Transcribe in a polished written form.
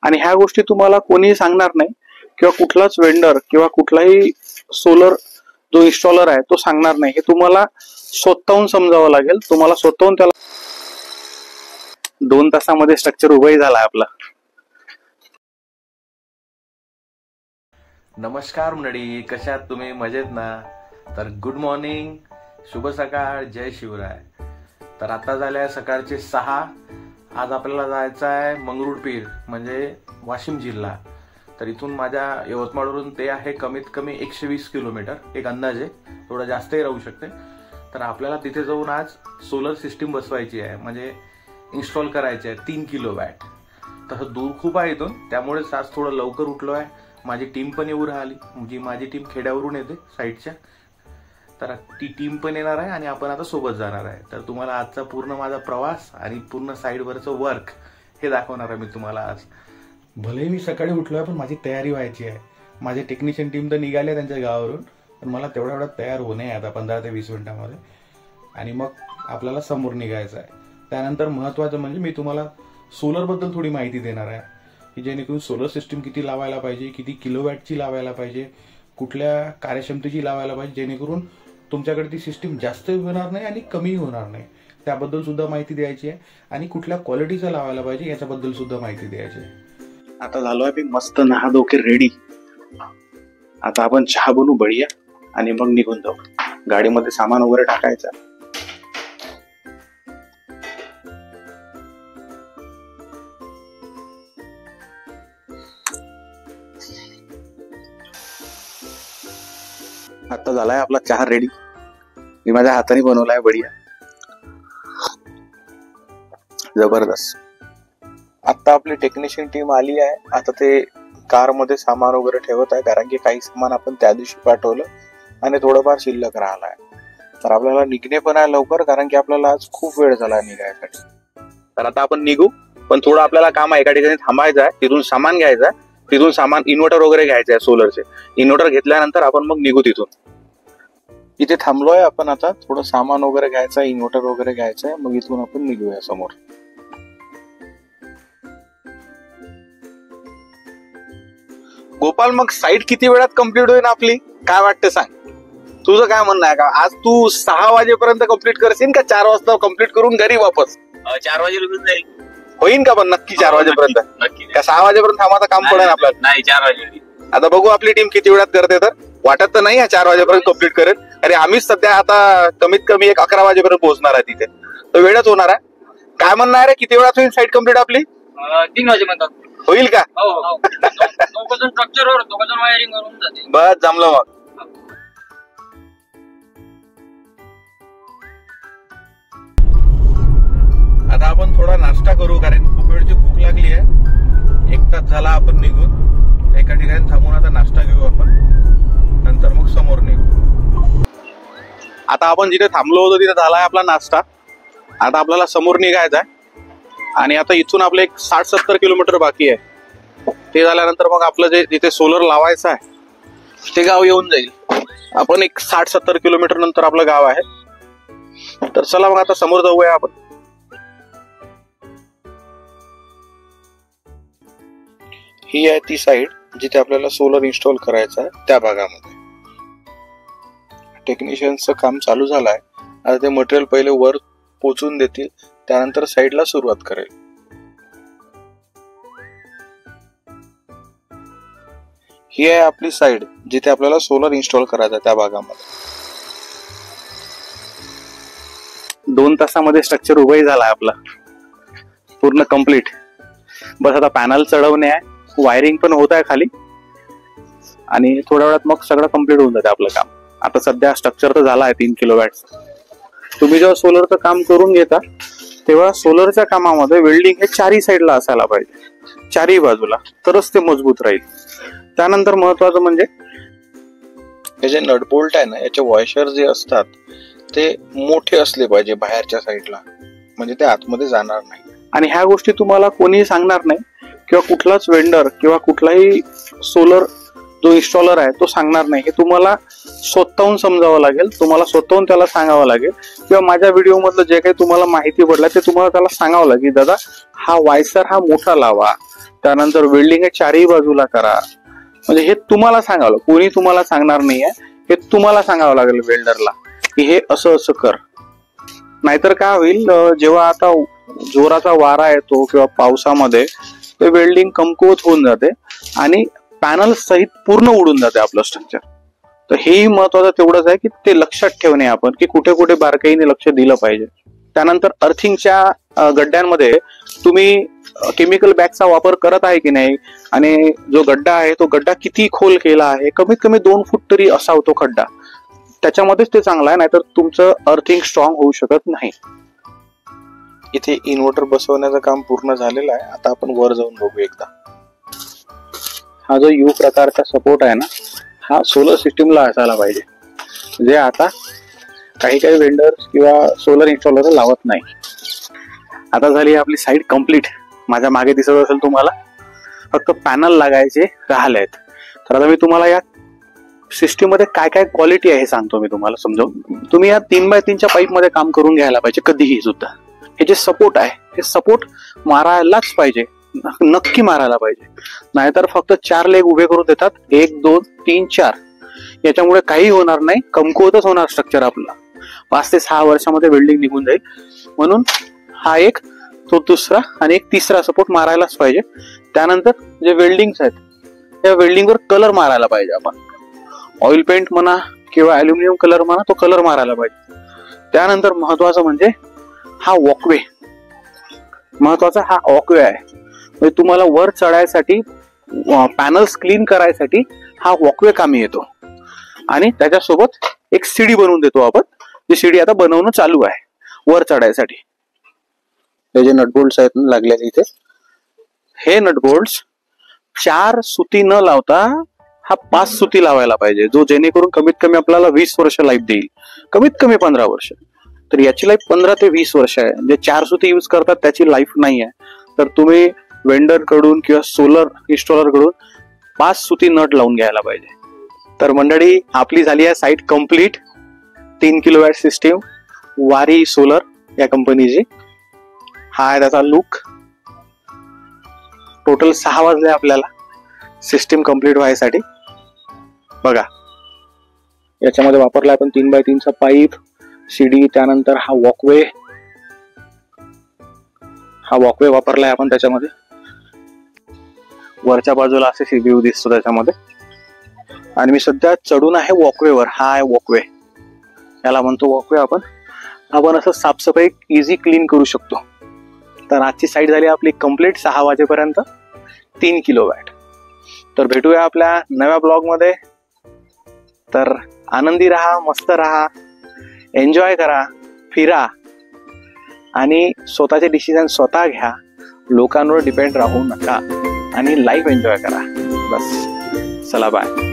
आणि ह्या गोष्टी तुम्हाला कोणीही सांगणार नाही किंवा कुठलाच वेंडर किंवा कुठलाही सोलर जो इन्स्टॉलर आहे तो सांगणार नाही. हे तुम्हाला स्वतःहून समजावं लागेल. तुम्हाला स्वतःहून त्याला 2 तासामध्ये स्ट्रक्चर उभाही झाला आपला. नमस्कार मंडळी, कशा आहात तुम्ही? मजेत ना? तर गुड मॉर्निंग, शुभ सकाळ, जय शिवराय. तर आता झाल्या सकाळचे 6. आज आपल्याला जायचं आहे मंगरुळपीर म्हणजे वाशिम जिल्हा. तर इथून माझ्या यवतमाळवरून ते आहे कमीत कमी 120 किलोमीटर, एक अंदाजे, थोडं जास्तही राहू शकते. तर आपल्याला तिथे जाऊन आज सोलर सिस्टीम बसवायची आहे, म्हणजे इन्स्टॉल करायची आहे 3 किलोवॅट. तसं दूर खूप आहे इथून, त्यामुळेच आज थोडं लवकर उठलो आहे. माझी टीम पण येऊ राहिली, म्हणजे माझी टीम खेड्यावरून येते साईडच्या. तर ती टीम पण येणार आहे आणि आपण आता सोबत जाणार आहे. तर तुम्हाला आजचा पूर्ण माझा प्रवास आणि पूर्ण साईडवरचं वर्क हे दाखवणार आहे मी तुम्हाला आज. भलेही मी सकाळी उठलो आहे, पण माझी तयारी व्हायची आहे. माझे टेक्निशियन टीम तर निघाले त्यांच्या गावावरून, पण मला तेवढ्या तयार होणे आहे आता 15 ते 20 मिनिटांमध्ये. आणि मग आपल्याला समोर निघायचं आहे. त्यानंतर महत्त्वाचं म्हणजे मी तुम्हाला सोलरबद्दल थोडी माहिती देणार आहे, की जेणेकरून सोलर सिस्टीम किती लावायला पाहिजे, किती किलोवॅटची लावायला पाहिजे, कुठल्या कार्यक्षमतेची लावायला पाहिजे, जेणेकरून तुमच्याकडे ती सिस्टीम जास्त होणार नाही आणि कमी होणार नाही, त्याबद्दल सुद्धा माहिती द्यायची आहे. आणि कुठल्या क्वालिटीचं लावायला पाहिजे याच्याबद्दल सुद्धा माहिती द्यायची आहे. आता झालो आहे मी मस्त नहाधोके रेडी. आता आपण चहा बनवू बढिया आणि मग निघून जाऊ. गाडीमध्ये सामान वगैरे टाकायचं. आता झालाय आपला चहा रेडी. मी माझ्या हाताने बनवलाय बढिया, जबरदस्त. आता आपली टेक्निशियन टीम आली आहे. आता ते कार मध्ये सामान वगैरे ठेवत आहे, कारण की काही सामान आपण त्या दिवशी पाठवलं आणि थोडंफार शिल्लक राहिलाय. तर आपल्याला निघणे पण आहे लवकर, कारण की आपल्याला आज खूप वेळ झाला निघायसाठी. तर आता आपण निघू, पण थोडं आपल्याला काम आहे. एका ठिकाणी थांबायचं आहे, तिथून सामान घ्यायचं आहे, तिथून सामान इन्व्हर्टर वगैरे घ्यायचं आहे सोलरचे. इन्व्हर्टर घेतल्यानंतर आपण मग निघू तिथून. इथे थांबलोय आपण. आता थोडं सामान वगैरे घ्यायचं आहे, इन्व्हर्टर वगैरे घ्यायचं आहे, मग इथून आपण निघूया समोर. गोपाल, मग साईट किती वेळात कम्प्लीट होईल आपली? काय वाटतं सांग, तुझं काय म्हणणं आहे? का आज तू 6 वाजेपर्यंत कम्प्लीट करशील का 4 वाजता कम्प्लीट करून घरी वापस? 4 वाजेपर्यंत जाईल. होईल का? पण नक्की 4 वाजेपर्यंत? नक्की. का 6 वाजेपर्यंत थांबायचं काम पडेल आपल्याला? नाही, 4 वाजे. आता बघू आपली टीम किती वेळात करते. तर वाटत तर नाही 4 वाजेपर्यंत कम्प्लीट करेल. अरे आम्हीच सध्या आता कमीत कमी 11 वाजेपर्यंत पोहोचणार आहे तिथे, तर वेळच होणार आहे. काय म्हणणार आहे, किती वेळात होईल साईट कम्प्लीट आपली? 3 वाजेपर्यंत होईल का? स्ट्रक्चरवर 2 वायरिंग करून जाते. बस जमलं मग. आता आपण थोडा नाश्ता करू, कारण खूप वेळची भूक लागली आहे. 1 तास झाला आपण निघून. एका ठिकाणी थांबून आता नाश्ता घेऊ आपण, नंतर मग समोर निघू. आता आपण जिथे थांबलो होतो तिथे झालाय आपला नाश्ता. आता आपल्याला समोर निघायचं आहे आणि आता इथून आपलं एक 60-70 किलोमीटर बाकी आहे. ते झाल्यानंतर मग आपलं जे जिथे सोलर लावायचं आहे ते गाव येऊन जाईल. आपण एक 60-70 किलोमीटर नंतर आपलं गाव आहे. तर चला मग आता समोर जाऊया आपण. ही आहे ती साईड जिथे आपल्याला सोलर इन्स्टॉल करायचं आहे. त्या भागामध्ये टेक्निशियनचं काम चालू झालं आहे. आता ते मटेरियल पहिले वर पोचून देतील, त्यानंतर साईडला सुरुवात करेल. ही आहे आपली साईड जिथे आपल्याला सोलर इन्स्टॉल करायचं आहे. त्या भागामध्ये 2 तासामध्ये स्ट्रक्चर उभाही झाला आपला पूर्ण कम्प्लीट. बस आता पॅनल चढवणे आहे, वायरिंग पण होत आहे खाली, आणि थोड्या वेळात मग सगळं कम्प्लीट होऊन जाते आपलं काम. आता सध्या स्ट्रक्चर तर झाला आहे 3 किलोवॅट. तुम्ही जेव्हा सोलरचं काम करून घेता तेव्हा सोलरच्या कामामध्ये वेल्डिंग हे 4ही साईडला असायला पाहिजे, 4ही बाजूला, तरच ते मजबूत राहील. त्यानंतर महत्वाचं म्हणजे हे जे नट बोल्ट आहे ना, याचे वॉशर जे असतात ते मोठे असले पाहिजे बाहेरच्या साईडला, म्हणजे ते आतमध्ये जाणार नाही. आणि ह्या गोष्टी तुम्हाला कोणीही सांगणार नाही किंवा कुठलाच वेंडर किंवा कुठलाही सोलर जो इन्स्टॉलर आहे तो सांगणार नाही. हे तुम्हाला स्वतःहून समजावं लागेल, तुम्हाला स्वतःहून त्याला सांगावं लागेल, किंवा माझ्या व्हिडिओ मधलं जे काही तुम्हाला माहिती पडलं ते तुम्हाला त्याला सांगावं लागेल, दादा हा वायसर हा मोठा लावा, त्यानंतर वेल्डिंग हे चारही बाजूला करा. म्हणजे हे तुम्हाला सांगावं, कोणी तुम्हाला सांगणार नाहीये, हे तुम्हाला सांगावं लागेल वेल्डरला की हे असं असं कर. नाहीतर काय होईल, जेव्हा आता जोराचा वारा येतो किंवा पावसामध्ये ते वेल्डिंग कमकुवत होऊन जाते आणि पॅनल सहित पूर्ण उडून जाते आपलं स्ट्रक्चर. तर हेही महत्वाचं तेवढंच आहे की ते लक्षात ठेवणे आपण की कुठे कुठे बारकाईने लक्ष दिलं पाहिजे. त्यानंतर अर्थिंगच्या गड्ड्यांमध्ये तुम्ही केमिकल बॅगचा वापर करत आहे की नाही, आणि जो गड्डा आहे तो गड्डा किती खोल केला आहे, कमीत कमी 2 फूट तरी असावा तो खड्डा, त्याच्यामध्येच ते चांगला आहे. नाहीतर तुमचं अर्थिंग स्ट्रॉंग होऊ शकत नाही. इथे इन्व्हर्टर बसवण्याचं काम पूर्ण झालेलं आहे. आता आपण वर जाऊन बघू एकदा. हा जो यू प्रकारचा सपोर्ट आहे ना, हा सोलर सिस्टीमला असायला पाहिजे, जे आता काही काही वेंडर्स किंवा सोलर इन्स्टॉलर लावत नाही. आता झाली आपली साईड कम्प्लीट. माझ्या मागे दिसत असेल तुम्हाला, फक्त पॅनल लागायचे राहिले आहेत. तर आता मी तुम्हाला या सिस्टीम मध्ये काय काय क्वालिटी आहे हे सांगतो मी तुम्हाला समजावून. तुम्ही या 3x3च्या पाईप मध्ये काम करून घ्यायला पाहिजे कधीही सुद्धा. हे जे सपोर्ट आहे हे सपोर्ट मारायलाच पाहिजे, नक्की मारायला पाहिजे. नाहीतर फक्त 4 लेग उभे करून देतात, 1 2 3 4. याच्यामुळे काही होणार नाही, कमकुवतच होणार स्ट्रक्चर आपलं. 5 ते 6 वर्षामध्ये वेल्डिंग निघून जाईल. म्हणून हा एक, तो दुसरा आणि एक तिसरा सपोर्ट मारायलाच पाहिजे. त्यानंतर जे वेल्डिंग्स आहेत त्या वेल्डिंगवर कलर मारायला पाहिजे आपण. ऑइल पेंट म्हणा किंवा अल्युमिनियम कलर म्हणा, तो कलर मारायला पाहिजे. त्यानंतर महत्वाचं म्हणजे हा वॉकवे. महत्वाचा हा वॉकवे आहे. म्हणजे तुम्हाला वर चढायसाठी, पॅनल्स क्लीन करायसाठी हा वॉकवे कामी येतो. आणि त्याच्यासोबत एक सीडी बनवून देतो आपण, जी सीडी आता बनवणं चालू आहे वर चढायसाठी. हे जे नटबोल्ट्स आहेत लागले इथे, हे नटबोल्ट्स 4 सुती न लावता हा 5 सुती लावायला पाहिजे, जो जेणेकरून कमीत कमी आपल्याला 20 वर्ष लाईफ देईल, कमीत कमी 15 वर्ष. तर याची लाईफ 15 ते 20 वर्ष आहे. जे 4 सुती यूज करतात त्याची लाईफ नाही आहे. तर तुम्ही वेंडर कडून किंवा सोलर इन्स्टॉलर कडून 5 सुती नट लावून घ्यायला पाहिजे. तर मंडळी, आपली झाली आहे साईट कम्प्लीट. 3 किलोवॅट सिस्टीम, वारी सोलर या कंपनीची. हा आहे त्याचा लुक. टोटल 6 वाजले आपल्याला सिस्टीम कम्प्लीट व्हायसाठी. बघा, याच्यामध्ये वापरला आपण 3x3चा पाईप, सीडी, त्यानंतर हा वॉकवे वापरलाय आपण. त्याच्यामध्ये वरच्या बाजूला असे सीबीयू दिसतो त्याच्यामध्ये. आणि मी सध्या चढून आहे वॉकवेवर. हा आहे वॉकवे, याला म्हणतो वॉकवे आपण असं साफसफाई इझी क्लीन करू शकतो. तर आजची साईट झाली आपली कम्प्लीट 6 वाजेपर्यंत 3 किलोवॅट. तर भेटूया आपल्या नव्या ब्लॉग मध्ये. तर आनंदी राहा, मस्त राहा, एन्जॉय करा, फिरा आणि स्वतःचे डिसिजन स्वतः घ्या. लोकांवर डिपेंड राहू नका आणि लाईफ एन्जॉय करा. बस, चला बाय.